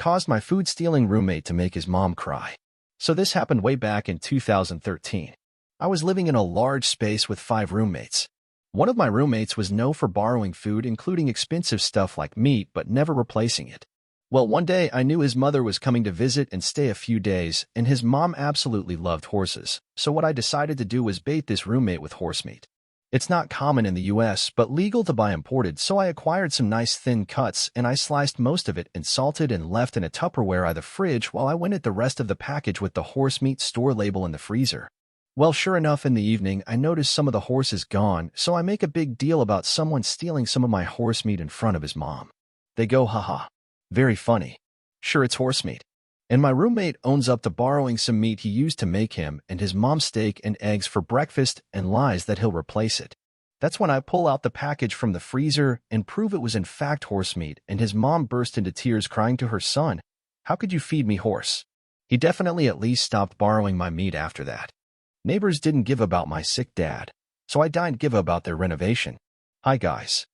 caused my food-stealing roommate to make his mom cry. So this happened way back in 2013. I was living in a large space with 5 roommates. One of my roommates was known for borrowing food, including expensive stuff like meat, but never replacing it. Well, one day I knew his mother was coming to visit and stay a few days, and his mom absolutely loved horses. So what I decided to do was bait this roommate with horse meat. It's not common in the US, but legal to buy imported, so I acquired some nice thin cuts and I sliced most of it and salted and left in a Tupperware out of the fridge while I went at the rest of the package with the horse meat store label in the freezer. Well, sure enough, in the evening, I noticed some of the horse is gone, so I make a big deal about someone stealing some of my horse meat in front of his mom. They go, haha. Very funny. Sure, it's horse meat. And my roommate owns up to borrowing some meat he used to make him and his mom's steak and eggs for breakfast and lies that he'll replace it. That's when I pull out the package from the freezer and prove it was in fact horse meat, and his mom burst into tears crying to her son, "How could you feed me horse?" He definitely at least stopped borrowing my meat after that. Neighbors didn't give about my sick dad, so I didn't give about their renovation. Hi guys.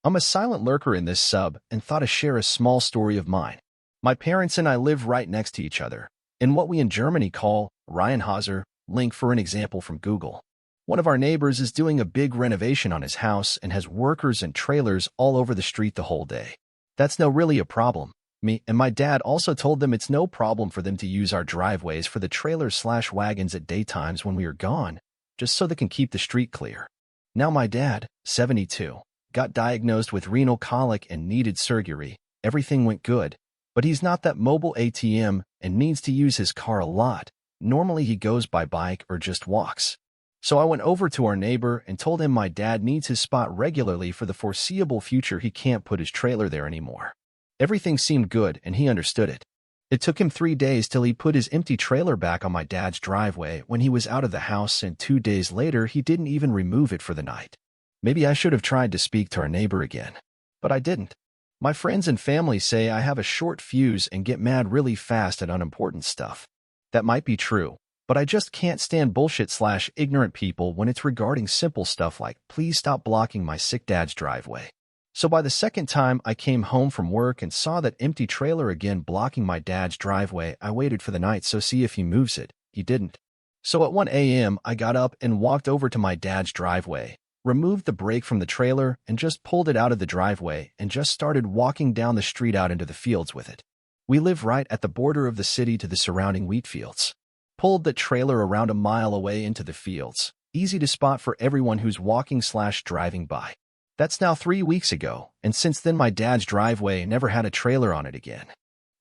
I'm a silent lurker in this sub and thought to share a small story of mine. My parents and I live right next to each other, in what we in Germany call Reihenhäuser, link for an example from Google. One of our neighbors is doing a big renovation on his house and has workers and trailers all over the street the whole day. That's no really a problem. Me and my dad also told them it's no problem for them to use our driveways for the trailers/wagons at daytimes when we are gone, just so they can keep the street clear. Now my dad, 72, got diagnosed with renal colic and needed surgery. Everything went good, but he's not that mobile ATM and needs to use his car a lot. Normally he goes by bike or just walks. So I went over to our neighbor and told him my dad needs his spot regularly for the foreseeable future. He can't put his trailer there anymore. Everything seemed good and he understood it. It took him 3 days till he put his empty trailer back on my dad's driveway when he was out of the house, and 2 days later he didn't even remove it for the night. Maybe I should have tried to speak to our neighbor again, but I didn't. My friends and family say I have a short fuse and get mad really fast at unimportant stuff. That might be true, but I just can't stand bullshit/ignorant people when it's regarding simple stuff like, please stop blocking my sick dad's driveway. So by the second time I came home from work and saw that empty trailer again blocking my dad's driveway, I waited for the night so see if he moves it. He didn't. So at 1 a.m. I got up and walked over to my dad's driveway, removed the brake from the trailer and just pulled it out of the driveway and just started walking down the street out into the fields with it. We live right at the border of the city to the surrounding wheat fields. Pulled the trailer around a mile away into the fields, easy to spot for everyone who's walking/driving by. That's now 3 weeks ago, and since then my dad's driveway never had a trailer on it again.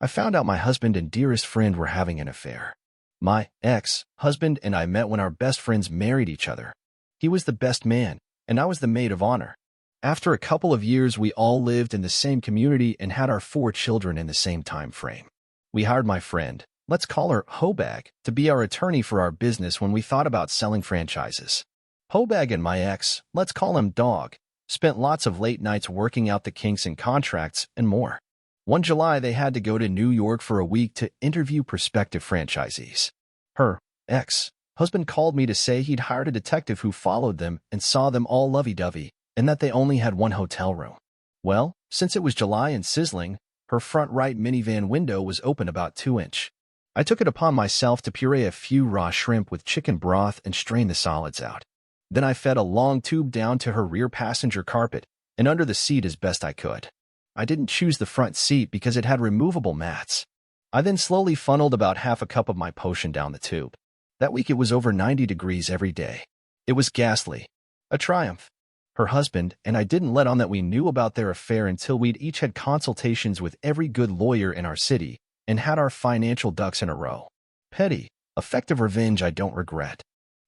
I found out my husband and dearest friend were having an affair. My ex-husband and I met when our best friends married each other. He was the best man, and I was the maid of honor. After a couple of years, we all lived in the same community and had our 4 children in the same time frame. We hired my friend, let's call her Hobag, to be our attorney for our business when we thought about selling franchises. Hobag and my ex, let's call him Dog, spent lots of late nights working out the kinks in contracts and more. One July, they had to go to New York for a week to interview prospective franchisees. Her ex-husband called me to say he'd hired a detective who followed them and saw them all lovey-dovey, and that they only had 1 hotel room. Well, since it was July and sizzling, her front right minivan window was open about 2 inch. I took it upon myself to puree a few raw shrimp with chicken broth and strain the solids out. Then I fed a long tube down to her rear passenger carpet and under the seat as best I could. I didn't choose the front seat because it had removable mats. I then slowly funneled about half a cup of my potion down the tube. That week it was over 90 degrees every day. It was ghastly. A triumph. Her husband and I didn't let on that we knew about their affair until we'd each had consultations with every good lawyer in our city and had our financial ducks in a row. Petty, effective revenge I don't regret.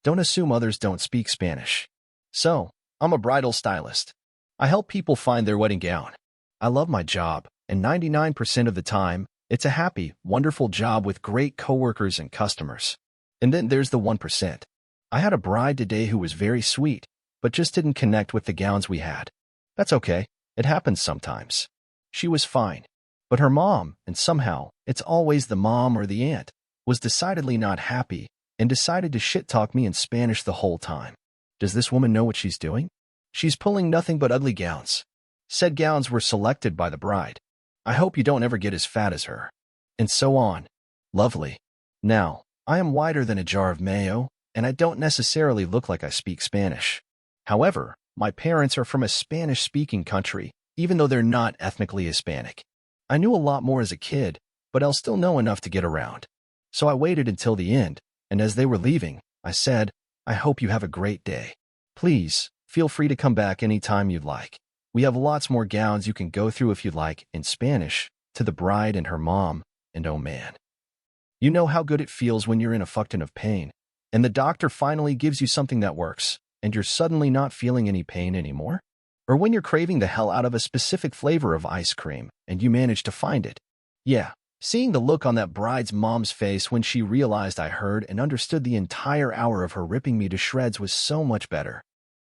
Don't assume others don't speak Spanish. So, I'm a bridal stylist. I help people find their wedding gown. I love my job, and 99% of the time, it's a happy, wonderful job with great coworkers and customers. And then there's the 1%. I had a bride today who was very sweet, but just didn't connect with the gowns we had. That's okay. It happens sometimes. She was fine. But her mom, and somehow, it's always the mom or the aunt, was decidedly not happy and decided to shit-talk me in Spanish the whole time. Does this woman know what she's doing? She's pulling nothing but ugly gowns. Said gowns were selected by the bride. I hope you don't ever get as fat as her. And so on. Lovely. Now, I am wider than a jar of mayo, and I don't necessarily look like I speak Spanish. However, my parents are from a Spanish-speaking country, even though they're not ethnically Hispanic. I knew a lot more as a kid, but I'll still know enough to get around. So I waited until the end, and as they were leaving, I said, I hope you have a great day. Please, feel free to come back anytime you'd like. We have lots more gowns you can go through if you'd like, in Spanish, to the bride and her mom, and oh man. You know how good it feels when you're in a fuck ton of pain, and the doctor finally gives you something that works, and you're suddenly not feeling any pain anymore? Or when you're craving the hell out of a specific flavor of ice cream, and you manage to find it. Yeah, seeing the look on that bride's mom's face when she realized I heard and understood the entire hour of her ripping me to shreds was so much better.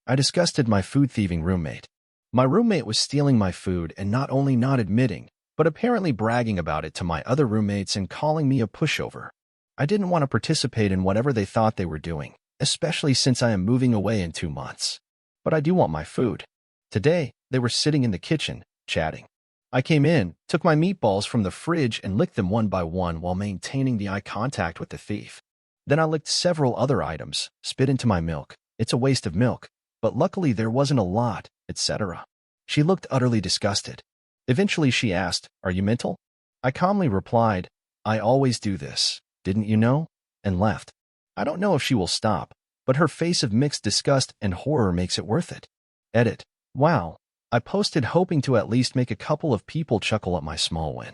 I disgusted my food-thieving roommate. My roommate was stealing my food and not only not admitting, but apparently bragging about it to my other roommates and calling me a pushover. I didn't want to participate in whatever they thought they were doing, especially since I am moving away in 2 months. But I do want my food. Today, they were sitting in the kitchen, chatting. I came in, took my meatballs from the fridge and licked them one by one while maintaining the eye contact with the thief. Then I licked several other items, spit into my milk. It's a waste of milk, but luckily there wasn't a lot, etc. She looked utterly disgusted. Eventually she asked, "Are you mental?" I calmly replied, "I always do this, didn't you know?" and left. I don't know if she will stop, but her face of mixed disgust and horror makes it worth it. Edit. Wow. I posted hoping to at least make a couple of people chuckle at my small win.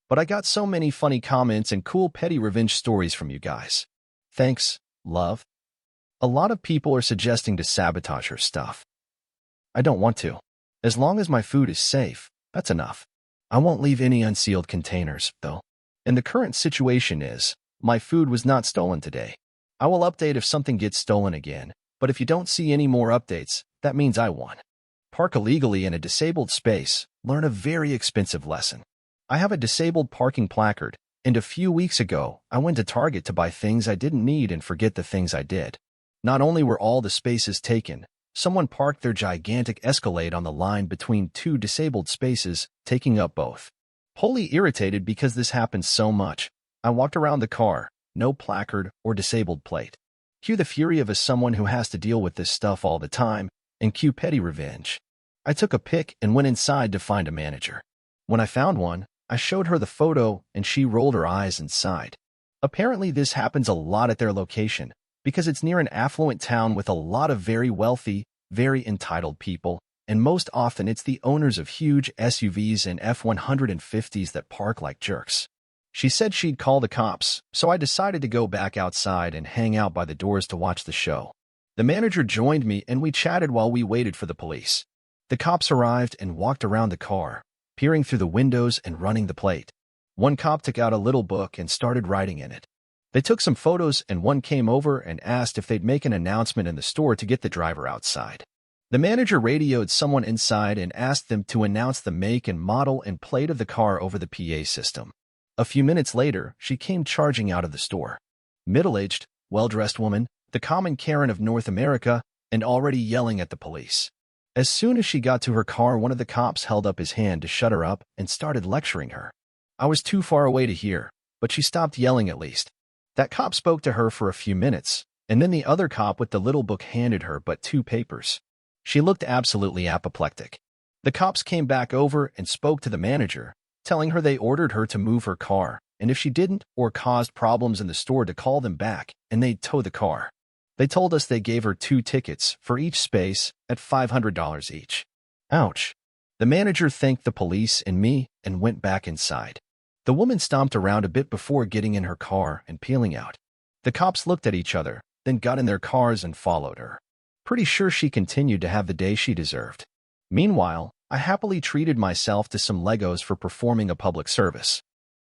But I got so many funny comments and cool petty revenge stories from you guys. Thanks, love. A lot of people are suggesting to sabotage her stuff. I don't want to. As long as my food is safe, that's enough. I won't leave any unsealed containers, though. And the current situation is, my food was not stolen today. I will update if something gets stolen again, but if you don't see any more updates, that means I won. Park illegally in a disabled space, learn a very expensive lesson. I have a disabled parking placard, and a few weeks ago, I went to Target to buy things I didn't need and forget the things I did. Not only were all the spaces taken, someone parked their gigantic Escalade on the line between 2 disabled spaces, taking up both. Wholly irritated because this happens so much, I walked around the car, no placard or disabled plate. Cue the fury of someone who has to deal with this stuff all the time, and cue petty revenge. I took a pic and went inside to find a manager. When I found one, I showed her the photo and she rolled her eyes and sighed. Apparently this happens a lot at their location, because it's near an affluent town with a lot of very wealthy, very entitled people, and most often it's the owners of huge SUVs and F-150s that park like jerks. She said she'd call the cops, so I decided to go back outside and hang out by the doors to watch the show. The manager joined me and we chatted while we waited for the police. The cops arrived and walked around the car, peering through the windows and running the plate. One cop took out a little book and started writing in it. They took some photos and one came over and asked if they'd make an announcement in the store to get the driver outside. The manager radioed someone inside and asked them to announce the make and model and plate of the car over the PA system. A few minutes later, she came charging out of the store. Middle-aged, well-dressed woman, the common Karen of North America, and already yelling at the police. As soon as she got to her car, one of the cops held up his hand to shut her up and started lecturing her. I was too far away to hear, but she stopped yelling at least. That cop spoke to her for a few minutes, and then the other cop with the little book handed her but 2 papers. She looked absolutely apoplectic. The cops came back over and spoke to the manager, telling her they ordered her to move her car, and if she didn't or caused problems in the store to call them back, and they'd tow the car. They told us they gave her 2 tickets for each space at $500 each. Ouch. The manager thanked the police and me and went back inside. The woman stomped around a bit before getting in her car and peeling out. The cops looked at each other, then got in their cars and followed her. Pretty sure she continued to have the day she deserved. Meanwhile, I happily treated myself to some Legos for performing a public service.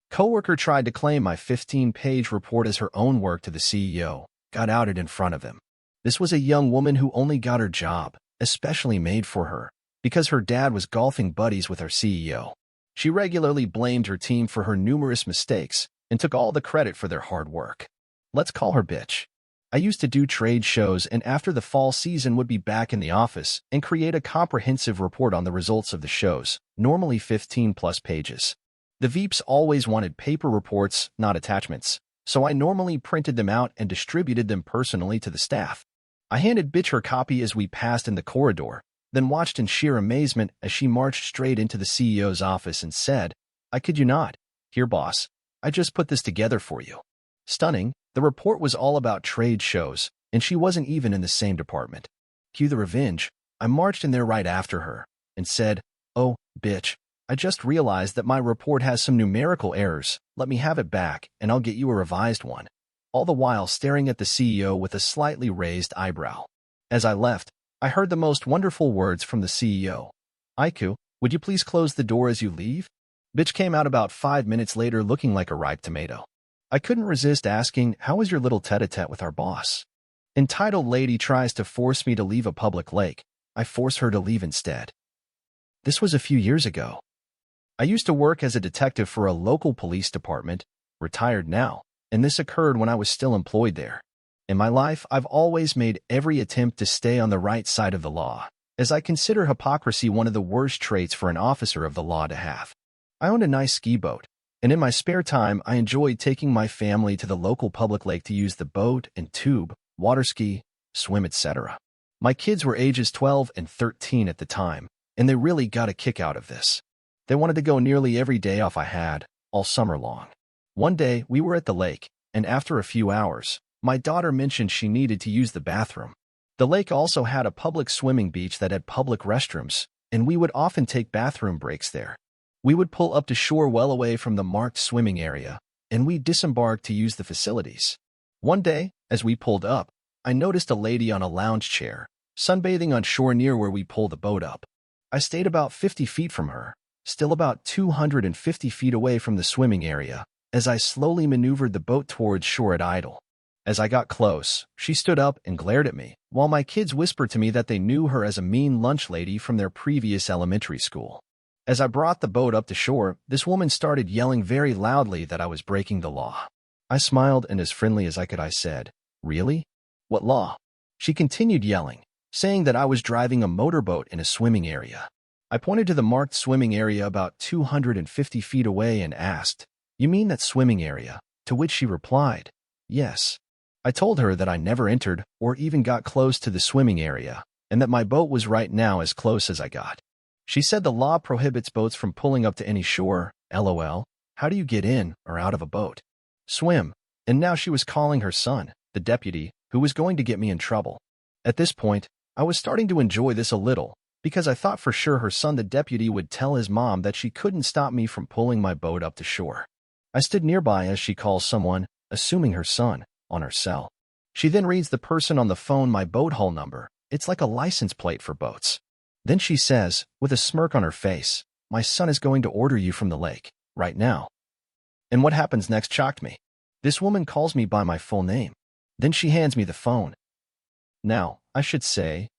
Coworker tried to claim my 15-page report as her own work to the CEO. Got outed in front of him. This was a young woman who only got her job, especially made for her, because her dad was golfing buddies with our CEO. She regularly blamed her team for her numerous mistakes and took all the credit for their hard work. Let's call her bitch. I used to do trade shows and after the fall season would be back in the office and create a comprehensive report on the results of the shows, normally 15+ pages. The VIPs always wanted paper reports, not attachments, so I normally printed them out and distributed them personally to the staff. I handed Bitch her copy as we passed in the corridor, then watched in sheer amazement as she marched straight into the CEO's office and said, "I kid you not. Here, boss. I just put this together for you." Stunning, the report was all about trade shows, and she wasn't even in the same department. Cue the revenge. I marched in there right after her and said, "Oh, bitch, I just realized that my report has some numerical errors. Let me have it back, and I'll get you a revised one." All the while staring at the CEO with a slightly raised eyebrow. As I left, I heard the most wonderful words from the CEO. "Aiku, would you please close the door as you leave?" Bitch came out about 5 minutes later looking like a ripe tomato. I couldn't resist asking, "How was your little tete-a-tete with our boss?" Entitled lady tries to force me to leave a public lake. I force her to leave instead. This was a few years ago. I used to work as a detective for a local police department, retired now, and this occurred when I was still employed there. In my life, I've always made every attempt to stay on the right side of the law, as I consider hypocrisy one of the worst traits for an officer of the law to have. I owned a nice ski boat, and in my spare time, I enjoyed taking my family to the local public lake to use the boat and tube, water ski, swim, etc. My kids were ages 12 and 13 at the time, and they really got a kick out of this. They wanted to go nearly every day off I had, all summer long. One day, we were at the lake, and after a few hours, my daughter mentioned she needed to use the bathroom. The lake also had a public swimming beach that had public restrooms, and we would often take bathroom breaks there. We would pull up to shore well away from the marked swimming area, and we disembarked to use the facilities. One day, as we pulled up, I noticed a lady on a lounge chair, sunbathing on shore near where we pulled the boat up. I stayed about 50 feet from her, still about 250 feet away from the swimming area, as I slowly maneuvered the boat towards shore at idle. As I got close, she stood up and glared at me, while my kids whispered to me that they knew her as a mean lunch lady from their previous elementary school. As I brought the boat up to shore, this woman started yelling very loudly that I was breaking the law. I smiled, and as friendly as I could I said, "Really? What law?" She continued yelling, saying that I was driving a motorboat in a swimming area. I pointed to the marked swimming area about 250 feet away and asked, "You mean that swimming area?" To which she replied, "Yes." I told her that I never entered or even got close to the swimming area, and that my boat was right now as close as I got. She said the law prohibits boats from pulling up to any shore. LOL. How do you get in or out of a boat? Swim. And now she was calling her son, the deputy, who was going to get me in trouble. At this point, I was starting to enjoy this a little, because I thought for sure her son, the deputy, would tell his mom that she couldn't stop me from pulling my boat up to shore. I stood nearby as she calls someone, assuming her son, on her cell. She then reads the person on the phone my boat hull number. It's like a license plate for boats. Then she says, with a smirk on her face, "My son is going to order you from the lake, right now." And what happens next shocked me. This woman calls me by my full name. Then she hands me the phone. Now, I should say,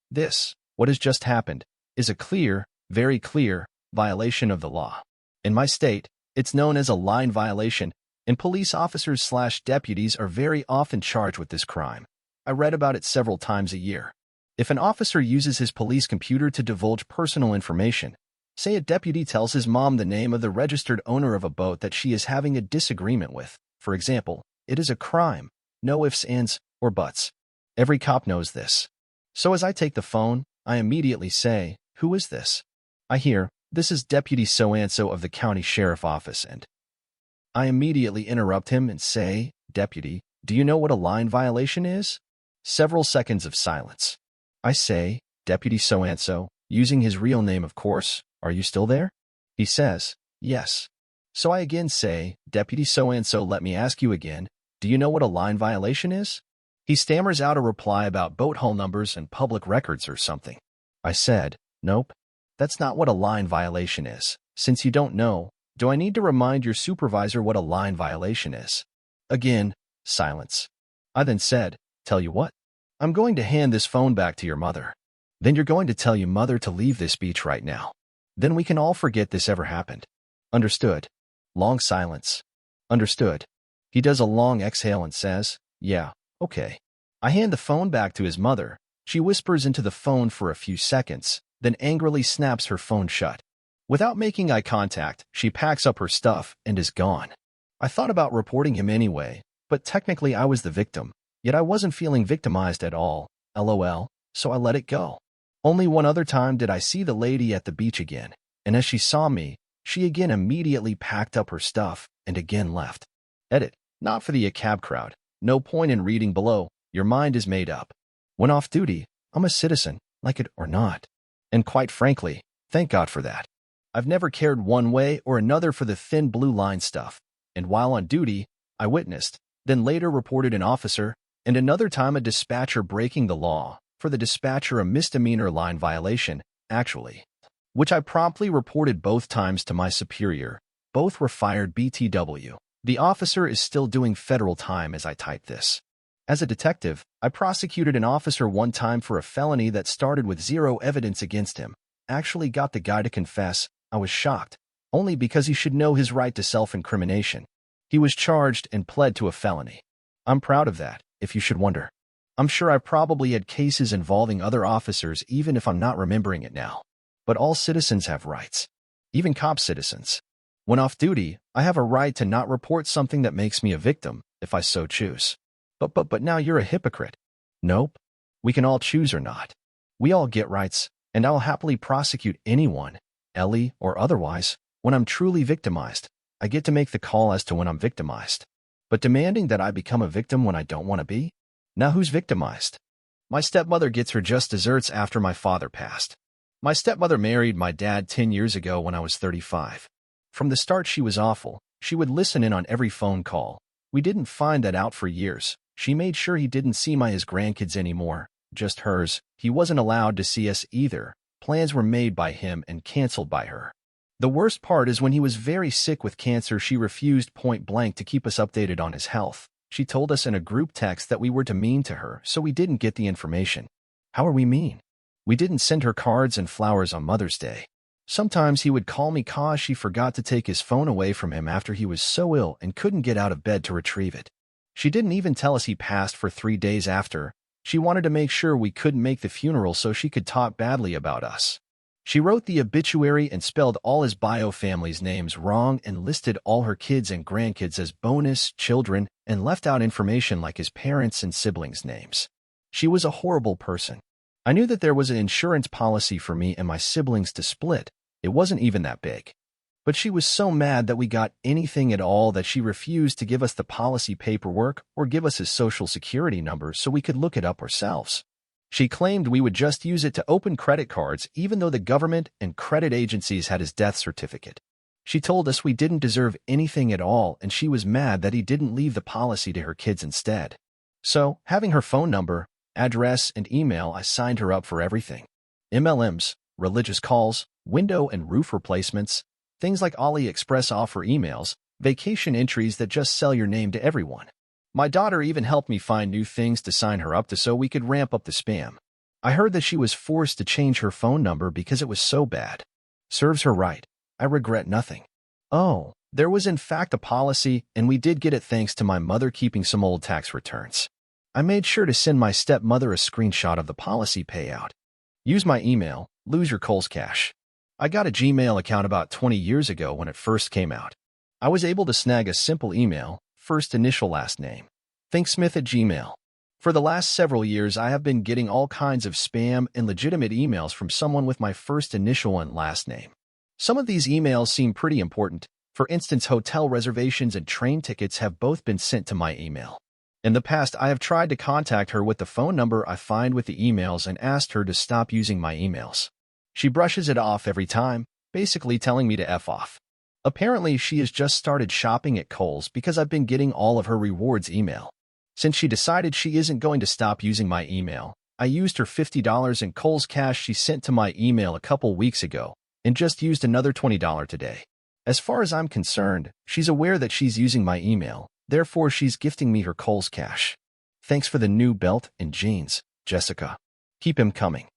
what has just happened, is a clear, very clear, violation of the law. In my state, it's known as a line violation, and police officers/deputies are very often charged with this crime. I read about it several times a year. If an officer uses his police computer to divulge personal information, say a deputy tells his mom the name of the registered owner of a boat that she is having a disagreement with, for example, it is a crime, no ifs, ands, or buts. Every cop knows this. So as I take the phone, I immediately say, "Who is this?" I hear, "This is Deputy so-and-so of the county sheriff office," and I immediately interrupt him and say, "Deputy, do you know what a line violation is?" Several seconds of silence. I say, "Deputy so-and-so," using his real name, of course, "are you still there?" He says, "Yes." So I again say, "Deputy so-and-so, let me ask you again, do you know what a line violation is?" He stammers out a reply about boat hull numbers and public records or something. I said, "Nope, that's not what a line violation is. Since you don't know, do I need to remind your supervisor what a line violation is?" Again, silence. I then said, "Tell you what, I'm going to hand this phone back to your mother. Then you're going to tell your mother to leave this beach right now. Then we can all forget this ever happened. Understood?" Long silence. "Understood." He does a long exhale and says, "Yeah, okay." I hand the phone back to his mother. She whispers into the phone for a few seconds, then angrily snaps her phone shut. Without making eye contact, she packs up her stuff and is gone. I thought about reporting him anyway, but technically I was the victim, yet I wasn't feeling victimized at all, lol, so I let it go. Only one other time did I see the lady at the beach again, and as she saw me, she again immediately packed up her stuff and again left. Edit. Not for the cab crowd. No point in reading below. Your mind is made up. When off duty, I'm a citizen, like it or not. And quite frankly, thank God for that. I've never cared one way or another for the thin blue line stuff, and while on duty, I witnessed, then later reported an officer, and another time a dispatcher breaking the law, for the dispatcher a misdemeanor line violation, actually, which I promptly reported both times to my superior. Both were fired BTW. The officer is still doing federal time as I type this. As a detective, I prosecuted an officer one time for a felony that started with zero evidence against him. Actually got the guy to confess. I was shocked, only because he should know his right to self-incrimination. He was charged and pled to a felony. I'm proud of that, if you should wonder. I'm sure I probably had cases involving other officers even if I'm not remembering it now. But all citizens have rights. Even cop citizens. When off duty, I have a right to not report something that makes me a victim, if I so choose. But now you're a hypocrite. Nope. We can all choose or not. We all get rights, and I'll happily prosecute anyone, Ellie or otherwise, when I'm truly victimized. I get to make the call as to when I'm victimized. But demanding that I become a victim when I don't want to be? Now who's victimized? My stepmother gets her just desserts after my father passed. My stepmother married my dad 10 years ago when I was 35. From the start she was awful. She would listen in on every phone call. We didn't find that out for years. She made sure he didn't see his grandkids anymore, just hers. He wasn't allowed to see us either. Plans were made by him and canceled by her. The worst part is when he was very sick with cancer, she refused point blank to keep us updated on his health. She told us in a group text that we were too mean to her, so we didn't get the information. How are we mean? We didn't send her cards and flowers on Mother's Day. Sometimes he would call me cause she forgot to take his phone away from him after he was so ill and couldn't get out of bed to retrieve it. She didn't even tell us he passed for 3 days after. She wanted to make sure we couldn't make the funeral so she could talk badly about us. She wrote the obituary and spelled all his bio family's names wrong and listed all her kids and grandkids as bonus children and left out information like his parents and siblings' names. She was a horrible person. I knew that there was an insurance policy for me and my siblings to split. It wasn't even that big. But she was so mad that we got anything at all that she refused to give us the policy paperwork or give us his social security number so we could look it up ourselves. She claimed we would just use it to open credit cards even though the government and credit agencies had his death certificate. She told us we didn't deserve anything at all and she was mad that he didn't leave the policy to her kids instead. So, having her phone number, address, and email, I signed her up for everything. MLMs, religious calls, window and roof replacements, things like AliExpress offer emails, vacation entries that just sell your name to everyone. My daughter even helped me find new things to sign her up to so we could ramp up the spam. I heard that she was forced to change her phone number because it was so bad. Serves her right. I regret nothing. Oh, there was in fact a policy, and we did get it thanks to my mother keeping some old tax returns. I made sure to send my stepmother a screenshot of the policy payout. Use my email, lose your Kohl's cash. I got a Gmail account about 20 years ago when it first came out. I was able to snag a simple email, first initial last name. ThinkSmith@Gmail. For the last several years, I have been getting all kinds of spam and legitimate emails from someone with my first initial and last name. Some of these emails seem pretty important. For instance, hotel reservations and train tickets have both been sent to my email. In the past, I have tried to contact her with the phone number I find with the emails and asked her to stop using my emails. She brushes it off every time, basically telling me to F off. Apparently, she has just started shopping at Kohl's because I've been getting all of her rewards email. Since she decided she isn't going to stop using my email, I used her $50 in Kohl's cash she sent to my email a couple weeks ago and just used another $20 today. As far as I'm concerned, she's aware that she's using my email, therefore she's gifting me her Kohl's cash. Thanks for the new belt and jeans, Jessica. Keep him coming.